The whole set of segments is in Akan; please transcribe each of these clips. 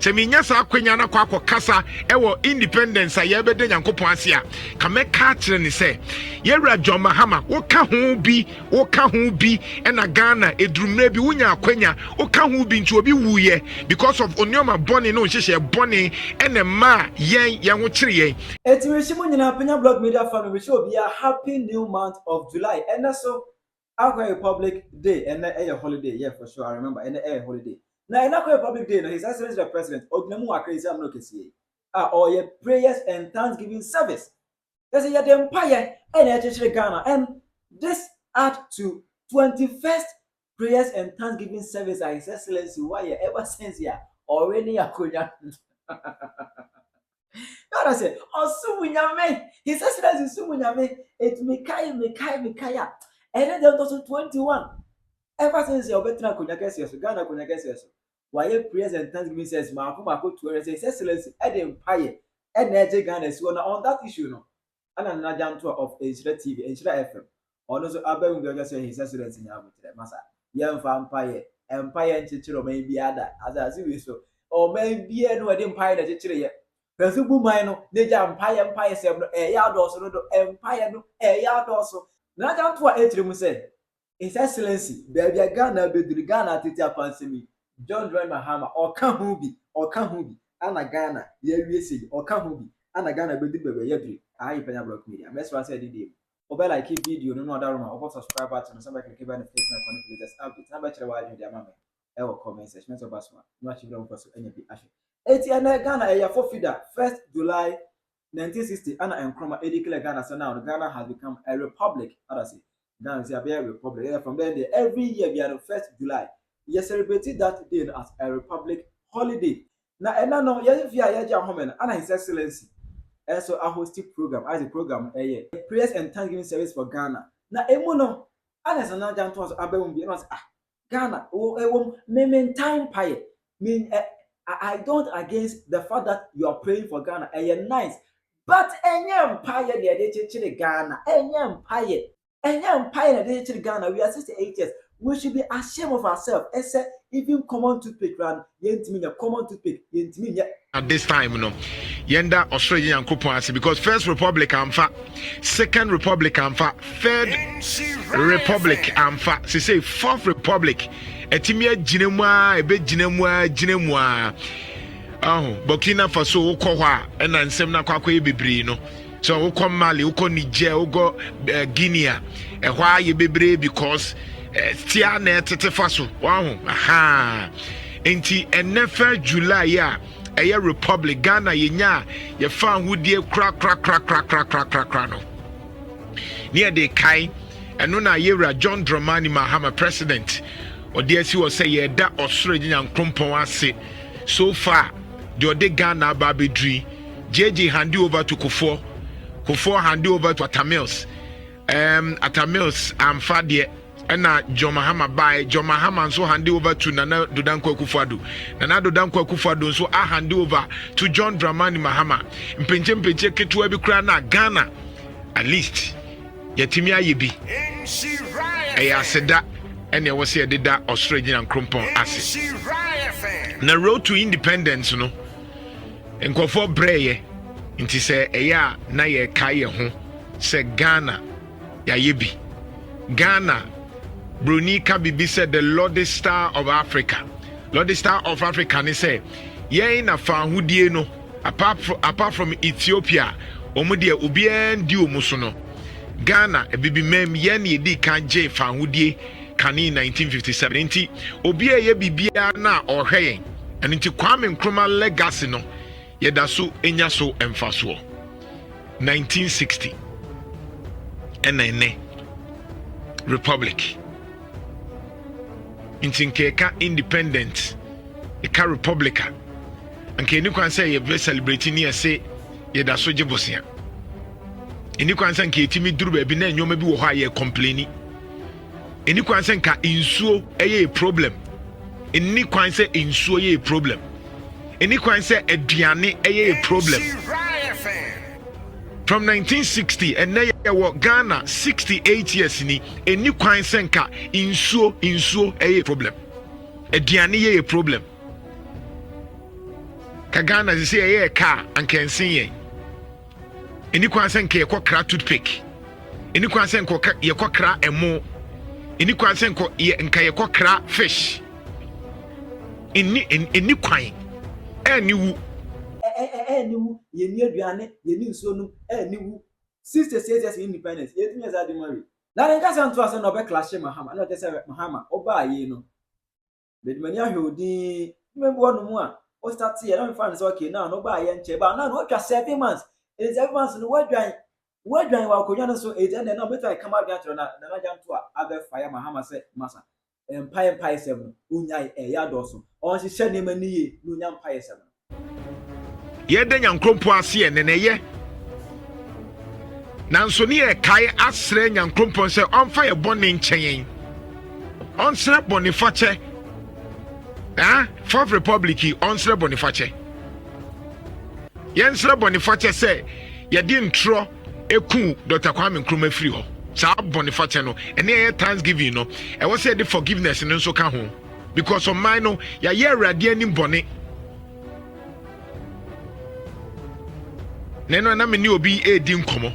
Se minya sa akwanya na kwa kasa ewo independence aye bede Nyankopon ase a ka meka kire ni se Yewura John Mahama wo ka ho bi na Ghana edurumre bi wunya akwanya wo ka ho bi nti obi wuye because of onioma boni no hihye boni ene ma yen ho kire yen Etimishimu nyina Penyah Blog Media family we show be a happy new month of July and so Akwa Republic Day and a holiday, yeah, for sure. I remember and a holiday. Now in Akwa Republic Day, His Excellency the President, Ognamu Akrezi Amnokesi, or your prayers and thanksgiving service. There's a the empire and Ghana, and this add to 21st prayers and thanksgiving service. His Excellency, why you ever since ya already Akunya. God say, oh Sumunyame, His Excellency Sumunyame, it Mikaya. And then 2021, ever since your veteran Kunyakesi, Ghana Kunyakesi, why prayers and thanksgiving says, Marco to His Excellency, Empire, and Naja Ghana is on that issue. No, and Nana Jantuah of Enshira TV, Enshira FM, or also Abel Gaga His Excellency Massa, young vampire, Empire and Chichiro may be other, as I see so, or maybe no empire that Chichiro. Pesubu Mino, Naja Empire, a yard also, Empire, a yard also. Nana Jantuah Etrim say, His Excellency, baby Ghana be Ghana Titia Pansemi, John Mahama, or Kahubi, Anna Ghana, ye or Kahubi, Anna Ghana be the baby, I Penyah Blog Media. Best one said the Obey like keep video, no other room, or subscribe button, somebody can keep an face my confidence update. Number to watch your mamma. Ever comment section of Basma, much you don't pursue any ashes. Etiana Ghana, a 4 feeder, 1st July 1960, Anna and Chroma declare Ghana. So now Ghana has become a republic. How say Ghana is a republic. From then, every year we are the 1st July. We celebrated that day as a republic holiday. Now, and now, yes, we are here, and His Excellency. Also, a hosting program as a program a prayers and thanksgiving service for Ghana. Now, Emono, and as Nana Jantuah Abel Ghana, mean time pie. Mean I don't against the fact that you are praying for Ghana. Nice. But empire the Ghana, empire the Ghana, we are 68 years. We should be ashamed of ourselves. Even common toothpick run, common toothpick, at this time, Yenda Australian Kupasi because First Republic Amfa, Second Republic Amfa, Third Republic Amfa, she say Fourth Republic, Etimia Jinemwa, Ebe Jinemwa. Burkina Faso Ukowa and Semna Kwakwe Bibrino. So Uko Mali, Uko Niger, Ugo Guinea, and why you be because Tiane Tetefaso. Wow, aha. Enti Nefer July ya a Republic Ghana yenya ye fan who dear crack no. Near the Kai and no na Yewura John Mahama president or dear she was say ye that Australian Krumpon say so far. The Ghana Babidri, JJ hand over to Kufuor hand over to Atamils. Atamils Fadia and John Mahama by John Mahama so hand over to Nana Akufo-Addo. Nana Akufo-Addo so I hand over to John Dramani Mahama. Mpenche ketu ebi kura na Ghana at least yetimi ayebi. Eya seda ene wo se deda Australian Krumpon ase. Na road to independence no nkofo breye nti se eya na ye kaye ho se Ghana ya yebi Ghana Bruni Kabibi said the Lodestar of Africa. Lodestar of Africa ni say ye na fa hudie no apart from Ethiopia omudie obien di omuso no Ghana ebibi mem ye na edi kan je fa hudie kani 1957 nti obi ye bibia na ohwe and nti Kwame Nkrumah legacy no yeda so enya so emfaso 1960 ene republic nti nkeka independent eka republica nke ni kwan say ye celebrate ni say yeda so jebosia eni kwan say nke etimi duru ba bi na enyoma bi wo ha ye complaini eni kwan say nka insuo eye problem eni kwan say insuo ye problem eni kwan say aduane eye problem from 1960 and now you Ghana 68 years ni eni kwan say nka insuo eye problem aduane ye problem Kagana is say a car and can see. Any consent ke kokra toothpick. Any consent ye kokra and more. Any consent ye and kay kokra fish. Any quine. And you ye near Diane, ye knew so and you 66 years independence, 18 years I married. Nana Jantuah and Obey Clash Mahama, not just Mahama, Oba, you know. But when you did, remember one more. Or start here, I don't find it's okay now, no buy and cheba. Now, what just 7 months? It is 7 months in the word drying. Word drying while Koyana so 8 and then no better I come out there to Nana Jantuah, other fire Mahama said, Massa, and Pie 7, Unyai, a yard also. Or she shed him a knee, Nunyam Pie 7. Ye then young Crompoisi and then a year. Nansonia Kai Asren young Crumpon say on fire bonning chain. On slap Boniface. Fourth Republic on slap Boniface. Yen slap Boniface say, ye didn't throw a coup Dr. Kwame Nkrumah free ho. Sa Boniface no, and here Thanksgiving no. I was said the forgiveness and so come home. Because of mine no, ya ye radiating bonnet. Neno na me ni obi e di nkomo.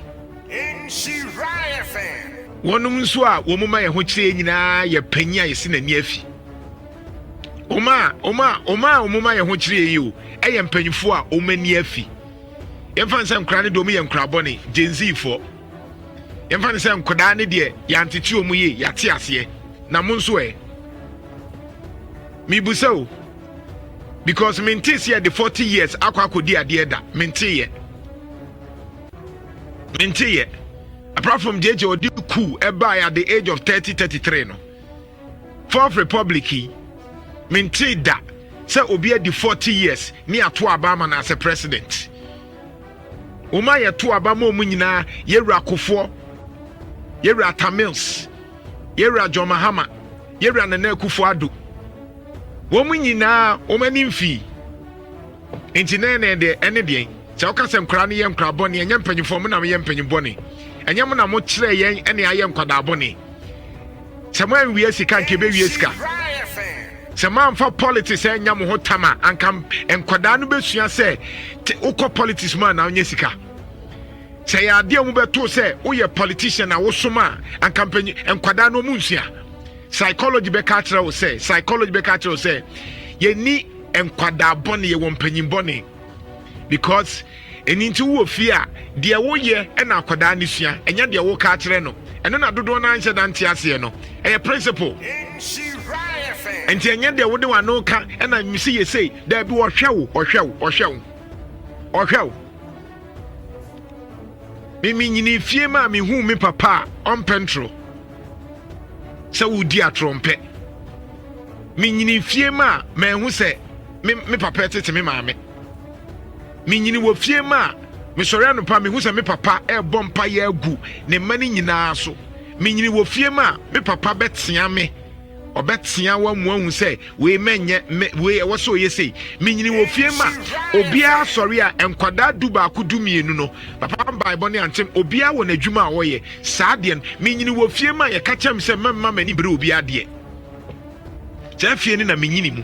NDC Nana fan. Wonum so a wo mama ye ho kire nyina ye Penyah ye sina ni afi. Oma ye ho kire yi o. E ye mpanyifo a o mani afi. Ye mfa nsem kra ne do me ye nkra bone Gen-Z fo. Ye mfa nsem koda ne de ya anteti omu ye ya te ase. Na mo nso e. Mi busao. Because mintis here the 40 years akwa kodi ade da. Mintie apart from JJ Odi coup by at the age of 33 no. Fourth Republic minti da say obi di 40 years ni ato abama na as a president. Uma ye to abama omu nyina yewura Akufo, yewura Tamils, yewura John Mahama, yewura Nana Akufo-Addo. Womu nyina omani mfi. Enti na de ene de se o ka se nkra ne ye nkra bone enye mpanyifo mo na me ye mpanyibone enye mo na mo kire yen ene aye nkwada bone se mo anwie sika nke be wie sika se man for politics enya mo hotama ankam enkwada no besua se ukọ politics man na onye sika se ya ade mu beto se wo ye politician na wo soma ankam enkwada no mu nsua psychology be ka kire wo se ye ni enkwada bone ye wo mpanyibone. Because into wo fear de wo ye na akoda ne sua enya de wo ka kire no eno na dodo na anche dante ase no e principle enti enya de wo de wa no ka na misi ye sei da bi wo hwewo mimi nyini fie ma mi hu mi papa on pentro se wo di atrompe mi nyini fie ma hu se mi papa tete mi maame minyini wo fie ma me sori anopa me hu se me papa e bompa ya agu ne mani nyina so minyini wo fie ma me papa betia me obetia wa muahu se we menye we wo so ye sei minyini wo fie ma obia sori a enkwada duba akudu mienu no papa bible ne antem obia wo na dwuma a wo ye saa de minyini wo fie ma ye ka chem se memma mani bere obia de je fie ni na minyini mu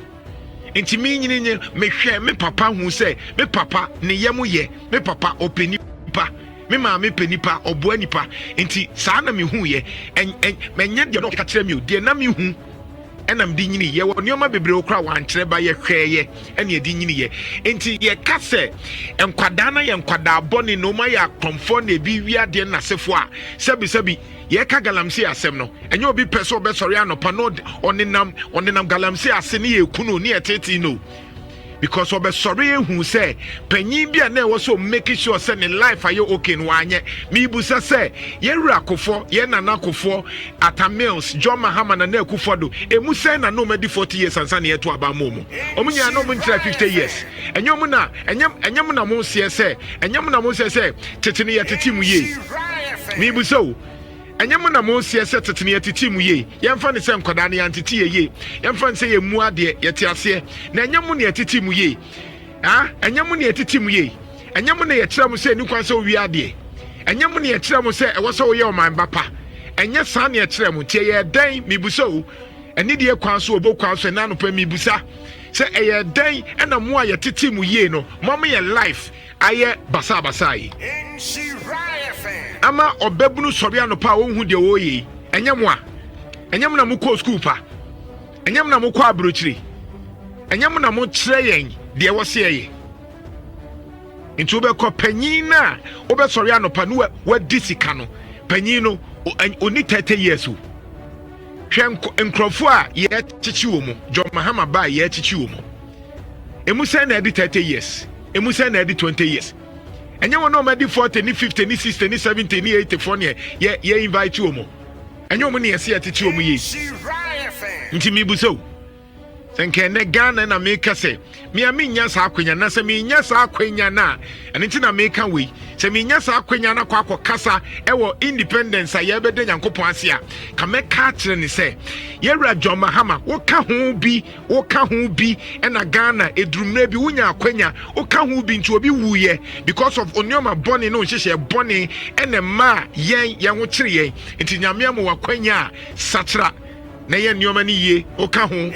enti mi nyini nye me hwe me papa hu se me papa ne yemu ye me papa openi pa me ma me penipa obo anipa enti saa na me hu ye menye de no ka kire mi o de na me hu enam di nyini ye wo nioma bebre okra wan kire ba ye hwe ye ene edi nyini ye enti ye ka se enkwada na ye enkwada boni no ma ya komfo na bi wi ade na sefo a sebi ye ka galamsi asem no enye obi pese obesori anopa no onenam galamsi ase ne ye kunu ne eteti no because obesori ehu se panyin bia na e so make sure say ne life aye okay no anye mi busa se ye wura Akufo ye Nana Akufo Atamils John Mahama na Nana Akufo-Addo emu se na no medi 40 years ansa ne eto aba momo omunya no mu ntra 50 years enye mu na mo se se tete ne ye tete mu ye mi busa o enyem na mo sie se tetene atiti mu ye yemfa ne se nkoda ne yantiti ye yemfa ne se ye mu ade ye te ase na enyem ne atiti mu ye enyem ne atiti mu ye enyem ne ye kira mu se ni kwan se wi ade enyem ne ye kira mu se e wo se wo ye o man bapa enye sa ne ye kira mu tie ye dan mi busa o eni de kwan so obokwan so na no pa mi busa say eye den na mo aye tete mu ye no mama ye life aye basa basa yi ama obebunu sori anopa wo hu de wo yi enyem na mo ko school pa enyem na mo ko abrochiri enyem na mo kire yen de wo se ye nti wo be ko panyin na wo be sori anopa no wa disika no panyin no oni 30 years o hwe nkrofo a ye chichi wo mu John Mahama ba ye chichi wo mu emu say na edi 30 years emu say na edi 20 years enye won no ma di 40 ni 50 ni 60 ni 70 ni 84 ne ye invite wo mu enye wo mu ne ye se chichi wo mu ye nti mi bu so senke ne Ghana na make say me nya sa akwanya na se me nya sa akwanya na ene nti na make we se me nya sa akwanya na kwa kasa ewo independence a ye bede Nyankopon ase a ka me ka kire ni se yewura John Mahama wo ka ho bi ena Ghana edrumna bi wunya akwanya wo ka ho bi nti obi wuye because of onyoma boni no nhyehyɛ boni ene ma yen ho kire yen nti nyame am wakwanya satra na ye nneoma ni ye wo ka ho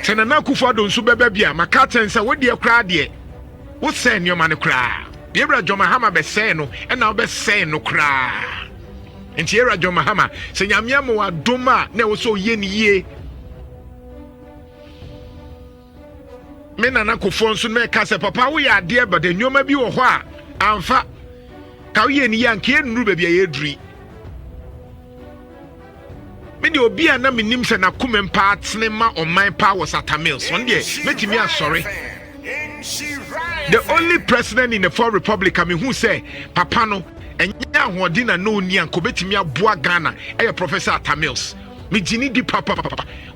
tena na kufa do nso beba bia maka tense wo de kra de wo se nneoma ne kra yewura John Mahama be se no na wo be se no kra nti yewura John Mahama se nyame am wa doma na wo so ye ni ye me nana kofo nso me ka se papa wo ya de ba de nneoma bi wo ho a amfa ka wo ye ni ya nke enuru ba bia ye duri Midi obi a na minim se na kumempa atene ma oman pa was atamils one day metimi asori the only president in the fourth republic who say papa no enya ahodi na no ni anko betimi aboa Ghana professor atamils me jini di papa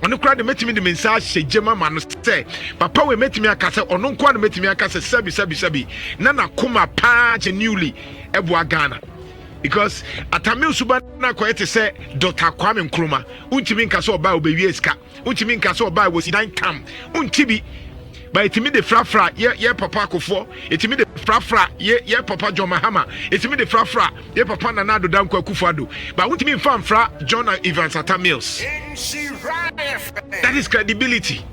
ono kra de metimi de mensa hyejema ma no say papa we metimi akase ono nko na metimi akase sabi na kuma pa genuinely eboa Ghana. Because atamil suba na kwete say Dr. Kwame Nkrumah untimi nka so oba obewie sika untimi nka so oba wosi dan kam untibi ba etimi de frafra ye papa akofo etimi de frafra ye papa John Mahama etimi de frafra ye papa Nana Dankwa Akufo-Addo ba untimi mfamfra John Evans Atamils. That is credibility.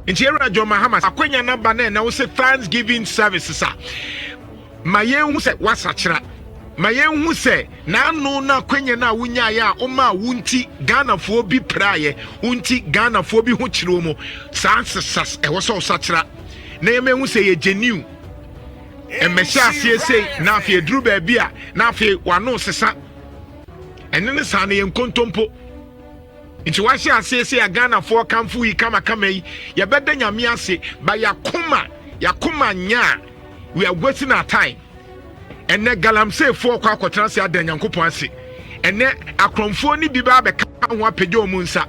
Nti era John Mahama akwenya na ba na wo say Thanksgiving services mayen hu say wasachira mayen hu say na no na kwenya na wunya ya o ma wunti Ghana fo bi praye wunti Ghana fo bi hu chiro mu sansesas e wo so sachira na yeme hu say ye genuine e mesha asiese na afie duru ba bia na afie wano sesa ene ne sa na ye nkontompo nti wahye asiese ya Ghana fo kamfu yi kama yi ye beda nyame ase ba yakoma nya we are wasting our time. And ne galamse for kwa kwatranse adan Nyankopon ase ene akromfo ni bi ba be ka ho apegye omunsa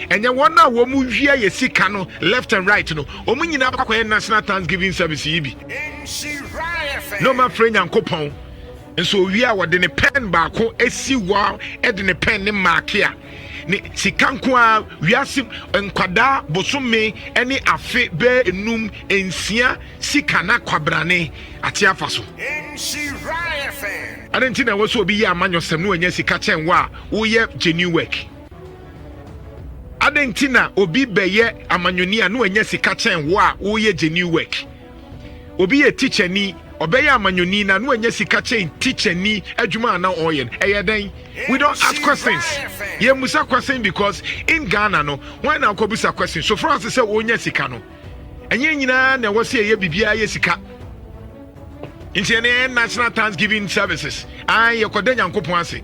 enye wona wo mu hwia ye sika no left and right no omu nyina akwa national Thanksgiving service yi bi no ma friend Nyankopon enso hwia wo de ne pen ba ko esi wa e de ne pen ne marke a ni sikanko a wiase nkwada bosome ene afe be enum ensia sika na kwabrane ate afaso adentina wo so obi ya amanyosem no anya sika chen wa wo ye genuine work adentina obi beye amanyoni a no anya sika chen wa wo ye genuine work obi ye teacher ni obeye amanyoni na no anya sika chen teacher ni adwuma na oyen eyeden. We don't ask questions. Yeah, musa question because in Ghana no, why now ko busa question? So for us to say onya sika no. Enye nyina na wo say ye bibia ye sika. Inti national Thanksgiving services. Ye koda Nyankopon ase.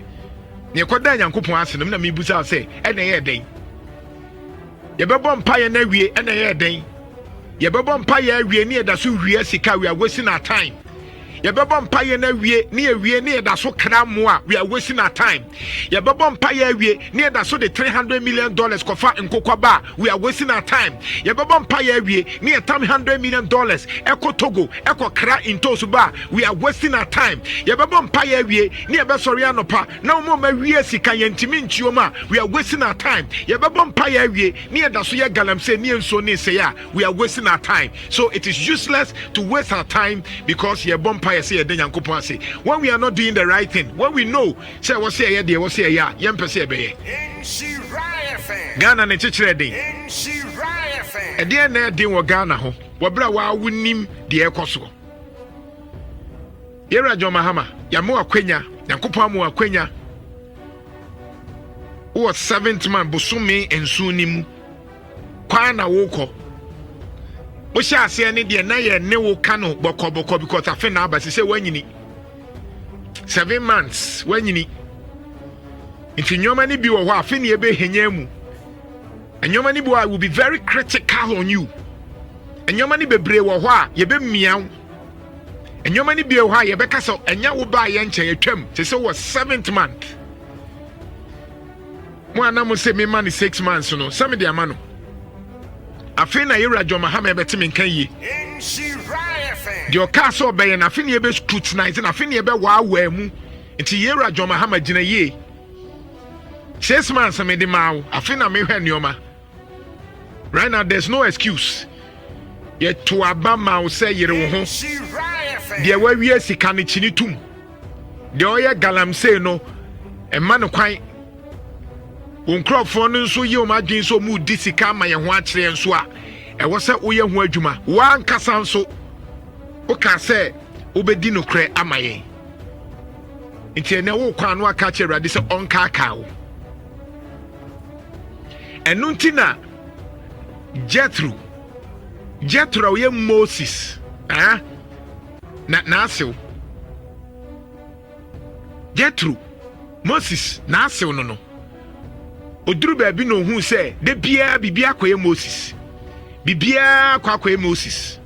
Ye koda Nyankopon ase no na me busa say e na ye den. Ye bebo mpa ye na wie e na ye den. Ye bebo mpa ye wie ne da so wie sika we are wasting our time. Ye bebo mpa ye na wie ne da so kramo a we are wasting our time. Ye bebo mpa ye wie ne da so the $300 million kofa nkokwa ba we are wasting our time. Ye bebo mpa ye wie ne $100 million eko Togo eko kra into ba we are wasting our time. Ye bebo mpa ye wie ne be sori anopa na mo ma wie sika ye ntimi nchioma we are wasting our time. Ye bebo mpa ye wie ne da so ye galamse ne nso ne se ya we are wasting our time. So it is useless to waste our time because ye bompa say Nyankopon say when we are not doing the right thing, when we know say what say ya dey what say ya yem pese be Ghana ne chechire dey ɛdeɛ na ɛden wɔ Ghana ho wɔbra wa wonim deɛ ɛkɔ so Yɛwura John Mahama yɛmo akwanya Nyankopɔn amo akwanya wo 7th man bosome nsu ni mu kwa na wokɔ wo hyɛ aseɛ ne deɛ na yɛ ne wo ka no bɔkɔbɔkɔ because afe na aba sɛ wanyini 7 months wanyini nti nyoma ni bi wɔ hɔ afe ne ɛbɛhenya mu nyoma ni bi wɔ will be very critical on you nyoma ni bebree wɔ hɔ a yɛbɛmiaw nyoma ni bi wɔ hɔ a yɛbɛka sɛ ɛnya wo ba yɛ nkyɛn atwam sɛ wɔ 7th month mo anam sɛ me ma ne 6 months no sɛ me de ama no afe na Yɛwura John Mahama ɛbɛte me nkan yie deɛ ɔkaa sɛ ɔbɛyɛ na afe ne yɛbɛ scrutinize na afe ne yɛbɛ waawaa mu nti Yɛwura John Mahama gyina yie 6 months me de ma wo afe na mehwɛ nneɔma right now there's no excuse yɛto aba ma wo sɛ yere wo ho deɛ wawie sika no kyini tum deɛ ɔyɛ galamsey no ɛma no kwan nkrɔfoɔ no nso yɛ ɔma adwen sɛ ɔmu di sika ma yɛ ho akyerɛ nso a ɛwɔ sɛ woyɛ ho adwuma wankasa nso woka sɛ wobɛdi nokorɛ ama yɛn nti ɛnɛ wo kwan no aka kyerɛ Awurade sɛ ɔnkaaka wo ɛno nti na Jethro ɔyɛ Moses na asew Jethro Moses na asew no oduru baabi no hu sɛ de bia bibia akɔyɛ Moses bibia akɔyɛ Moses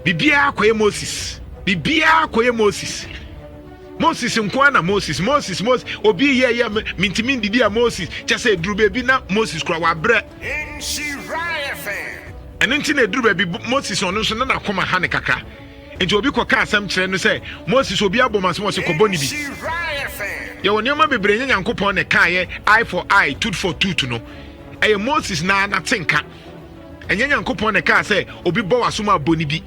bibia akɔyɛ Moses bibia akɔyɛ Moses Moses nko na Moses obi yɛ mintimi didi a Moses kyɛ sɛ duru baabi na Moses kura wabrɛ ɛno nti na duru baabi Moses ɔno nso na nakoma ha ne kakra nti obi kɔka asɛm kyerɛ no sɛ Moses obi abɔmasɛm ɔsɛ kɔbɔ ne bi yɛwɔ nneɛma bebree nyɛ Nyankopɔn ne kaayɛ eye for eye tooth for tooth no ɛyɛ Moses na tenka ɛnyɛ Nyankopɔn ne kaa sɛ obi bɔ wasom abɔ ne bi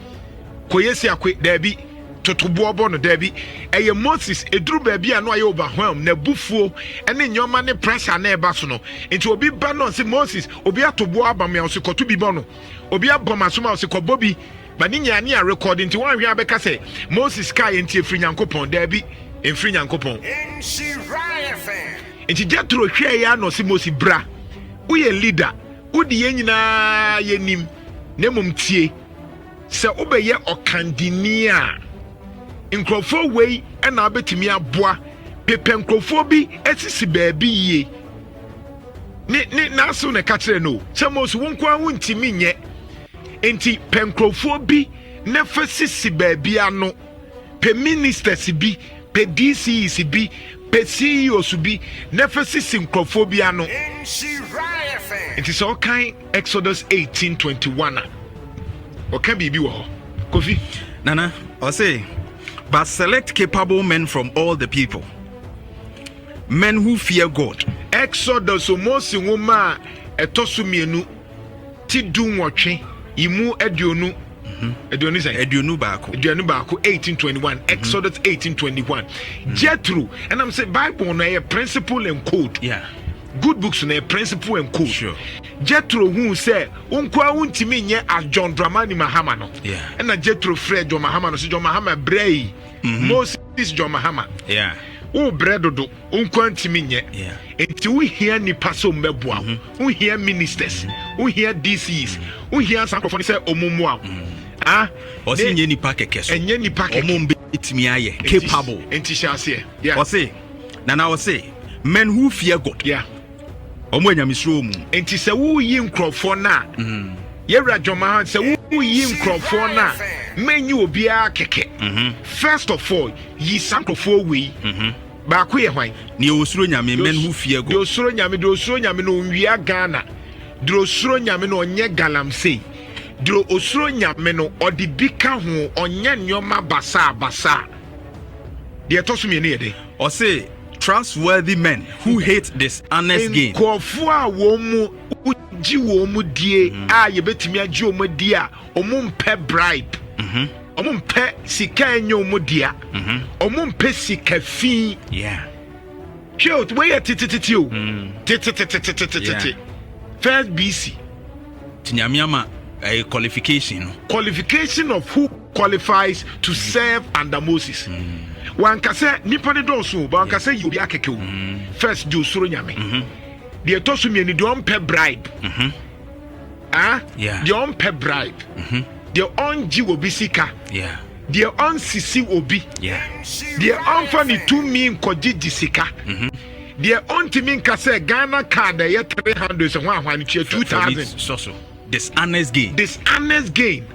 kɔyɛ si akwe daabi totoboɔ bɔ no daabi ɛyɛ Moses eduru baabi a no ayɛ overwhelm na bufuo ɛne nneɛma ne pressure na ɛba so no nti obi ba no sɛ Moses obi atoboɔ aba me ɔsɛ kɔto bi bɔ no obi abɔ masom a ɔsɛ kɔbɔ bi ba ne nyane a record nti wɔn ahwɛ abɛka sɛ Moses kaayɛ nti efiri Nyankopɔn daabi emfiri Nyankopɔn nti Jethro hwɛ ya no si Moses bra woyɛ leader wodi yɛn nyinaa yɛnim na mmom tie sɛ wobɛyɛ ɔkandini a nkrɔfoɔ wei ɛna abɛtumi aboa pepɛ nkrɔfoɔ bi asisi baabi yie ne naso ne ka kyerɛ no sɛ Moses wo nko a wontimi nyɛ enti pɛ nkrɔfoɔ bi na fa sisi baabi ano pɛ ministers bi pɛ DCs bi pɛ CEOs bi na fa sisi nkrɔfoɔ bi ano nti sɛ ɔkan Exodus 18:21 a ɔka biribi wɔ hɔ Kofi Nana ɔse but select capable men from all the people, men who fear God. Exodus Moses nwoma a ɛtɔ so mmienu ti du nwɔtwe imu aduonu aduonu baako 18:21 Exodus 18:21 Jethro and I'm saying Bible na a principle and code good books na a principle and code sure. Jethro who say unkwa untimi nye as John Dramani Mahama no and na Jethro Prez John Mahama no so John Mahama brei Moses John Mahama o bredodo unkwa untimi nye enti we hear nipa so mbeboa we hear ministers we hear DCs we hear sanctify say omumua ɔse nye nipa kɛkɛ so enye nipa kɛkɛ ɔmo mbetimi ayɛ capable enti hyase ɔse Nana ɔse men who fear God ɔmo anyamisro mu enti sɛ wo yi nkrɔfoɔ na Yɛwura John Mahama sɛ wo yi nkrɔfoɔ na menyi obiara kɛkɛ first of all yi sankrɔfoɔ wei baako yɛ hwan ne osuro nyame men who fear God de osuro nyame no nwia Ghana de osuro nyame no ɔnyɛ galamsey de osuro nyame no ɔde bi ka ho ɔnyɛ nneɔma basa de ɛtɔ so mienu yɛ de ɔse trustworthy men who hate dishonest gain. Nkɔfoɔ a wɔn mu gye wɔn mu die a yɛbɛtumi agye wɔn mu die a wɔn mpɛ bribe wɔn mpɛ sika enye wɔn mu dia wɔn mpɛ sika fi hwɛ o wɔyɛ titititi o titititititi first BC Tinyamiama a qualification. Qualification of who qualifies to serve under Moses. One can say Nipani don't so, but one can say you be akeke. First do suru nyame. The etosu me don't pay bribe. Yeah. The on pay bribe. The on ji obi sika. Yeah. The on sisi obi. Yeah. The on fani 2 million koji sika. The on timin ka say Ghana card ye 300 so 2000. So. Dishonest gain. Dishonest gain.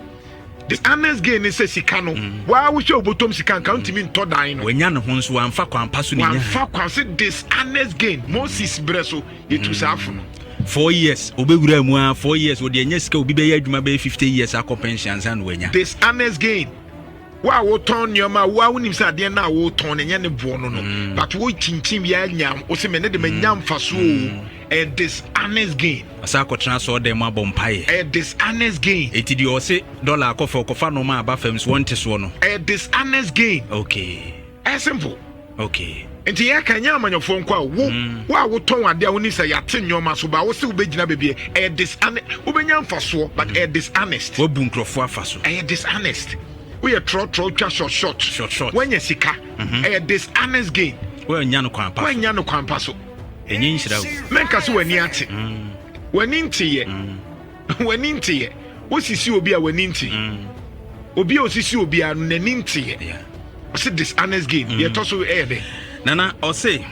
Dishonest gain is a sikano. Why we show bottom sikan count him in Todine? When yan hons one fa kwan pasu ni. One fa kwan say dishonest gain. Moses breso it was afternoon. 4 years. Obegura mu 4 years. Wo de nyesika obi be adwuma be 50 years akọ pensions and wenya. Dishonest gain. Wa wo ton nyoma wa wonim say ade na wo ton nya ne bo no no. But wo chinchin ya nyam. O se me ne de nyam faso. A dishonest gain. Asako transfer them abompaye. A dishonest gain. Eti di o se dollar kofa no ma aba fams won teso no. A dishonest gain. Okay. As simple. Okay. Enti ya kan nya amanyofo nkwa wo ton ade a woni say yate nyoma so ba wo se ubegyina bebie. A dishonest. Ubenya mfaso but a dishonest. Wo bu nkrofo afaso. A dishonest. We are tro short. When you sika, a dishonest gain. Well, nyano kwampa. When nyano kwampa so. Enye nshira. Menka so wani ate. Wani ntiye. Wani ntiye. Wo sisi obi a wani nti. Obi o sisi obi a no nani ntiye. Yeah. What's dishonest gain? Ye to so e dey. Nana, I say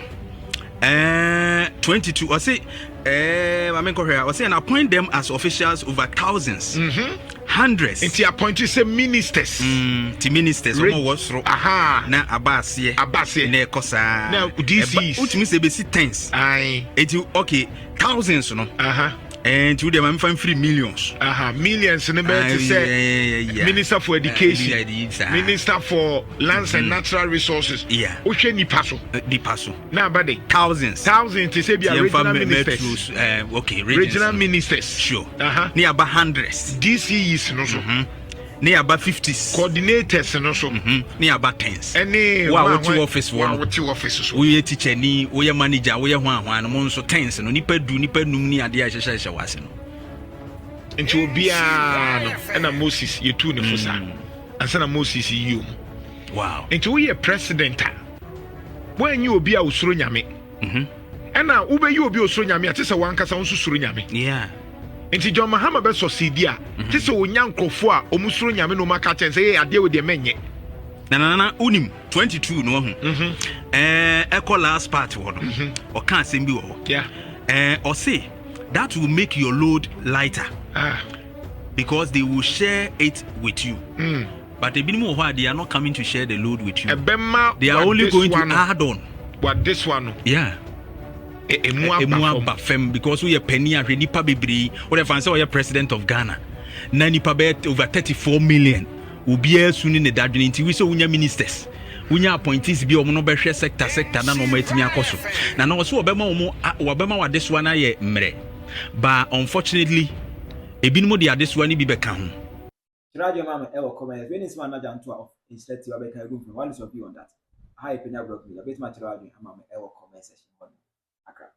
22. I say I say and appoint them as officials over thousands. Hundreds. Inti appointed say ministers. Ti ministers omo wosro. Aha. Na abase na ekosa. Na DCs. Utimi se be si tens. Aye. Eti okay, thousands no. Aha. And to them I'm fine 3 millions. Aha, millions in the bed to say Minister for Education, Minister for Lands and Natural Resources. Yeah. Oche ni paso. Di paso. Na bade. Thousands To say be regional ministers. Okay, regional ministers. Sure. Aha. Ni about hundreds. DCs no so. Ni about 50s. Coordinators no so. Ni about tens. Any what office one. What office so. We teacher ni, we manager, we hwan no mo so tens no nipa num ni ade a hyehyɛ wase no. Nti obia no na Moses yetu ne fosa. Ansa na Moses yi o. Wow. Nti we president a. When you obi a usuro nyame. Ɛna ube yi obi osuro nyame ate sɛ wankasa nso suro nyame. Yeah. Nti John Mahama be succeed a. Te sɛ onya nkrofo a omusuro nyame no maka ten sɛ ade we de menye. Na unim 22 no ho. Echo last part wo no. O kan asem bi wo. Yeah. Or say that will make your load lighter. Because they will share it with you. But the minimum why they are not coming to share the load with you. They are only going to add on. What this one? Yeah. Because we are Penyah, nipa bebree. What if I say we are president of Ghana? Na nipa be over 34 million. Obi soon in the dadwin nti we so unya ministers. Unya appointees bi omo no be hwe sector na no ma etimi akoso. Na no so obema wa this one aye mre. But unfortunately, ebinimo de this one bi beka ho. Radio Mama ewo comment. When is Nana Jantuah instead you abeka group. What is your view on that? Hi Penyah block me. A bit much Radio Mama ewo comment section. Accra.